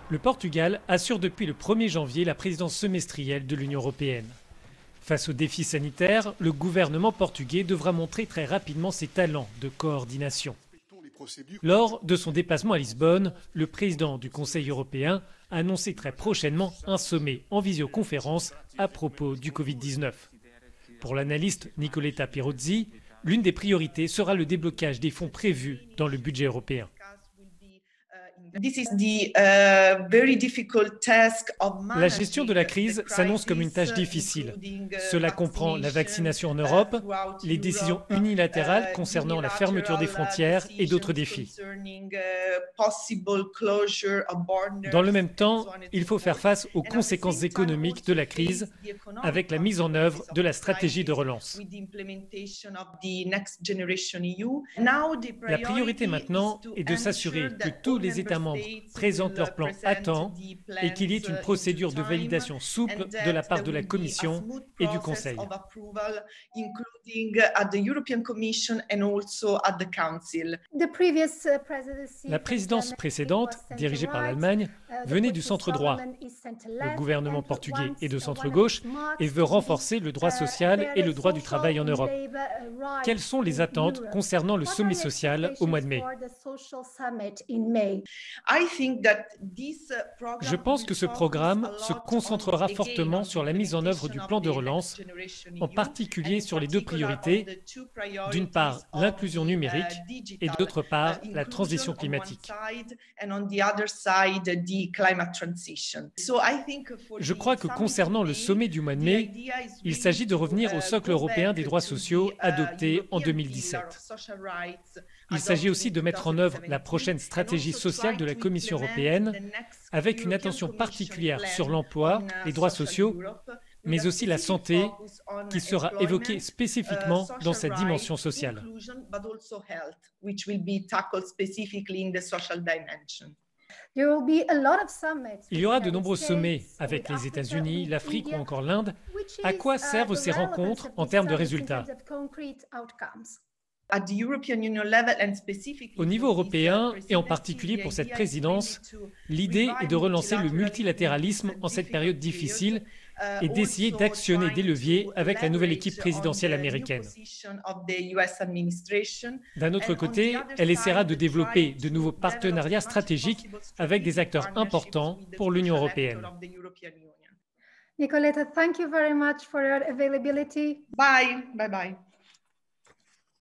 Le Portugal assure depuis le 1er janvier la présidence semestrielle de l'Union européenne. Face aux défis sanitaires, le gouvernement portugais devra montrer très rapidement ses talents de coordination. Lors de son déplacement à Lisbonne, le président du Conseil européen a annoncé très prochainement un sommet en visioconférence à propos du Covid-19. Pour l'analyste Nicoletta Pirozzi, l'une des priorités sera le déblocage des fonds prévus dans le budget européen. La gestion de la crise s'annonce comme une tâche difficile. Cela comprend la vaccination en Europe, les décisions unilatérales concernant la fermeture des frontières et d'autres défis. Dans le même temps, il faut faire face aux conséquences économiques de la crise avec la mise en œuvre de la stratégie de relance. La priorité maintenant est de s'assurer que tous les États membres présentent leur plan à temps et qu'il y ait une procédure de validation souple de la part de la Commission et du Conseil. La présidence précédente, dirigée par l'Allemagne, venait du centre droit. Le gouvernement portugais est de centre gauche et veut renforcer le droit social et le droit du travail en Europe. Quelles sont les attentes concernant le sommet social au mois de mai? Je pense que ce programme se concentrera fortement sur la mise en œuvre du plan de relance, en particulier sur les deux priorités, d'une part l'inclusion numérique et d'autre part la transition climatique. Je crois que concernant le sommet du mois de mai, il s'agit de revenir au socle européen des droits sociaux adopté en 2017. Il s'agit aussi de mettre en œuvre la prochaine stratégie sociale de la Commission européenne, avec une attention particulière sur l'emploi, les droits sociaux, mais aussi la santé, qui sera évoquée spécifiquement dans cette dimension sociale. Il y aura de nombreux sommets avec les États-Unis, l'Afrique ou encore l'Inde. À quoi servent ces rencontres en termes de résultats? Au niveau européen, et en particulier pour cette présidence, l'idée est de relancer le multilatéralisme en cette période difficile et d'essayer d'actionner des leviers avec la nouvelle équipe présidentielle américaine. D'un autre côté, elle essaiera de développer de nouveaux partenariats stratégiques avec des acteurs importants pour l'Union européenne. Nicoletta, thank you very much for your availability. Bye. Bye-bye.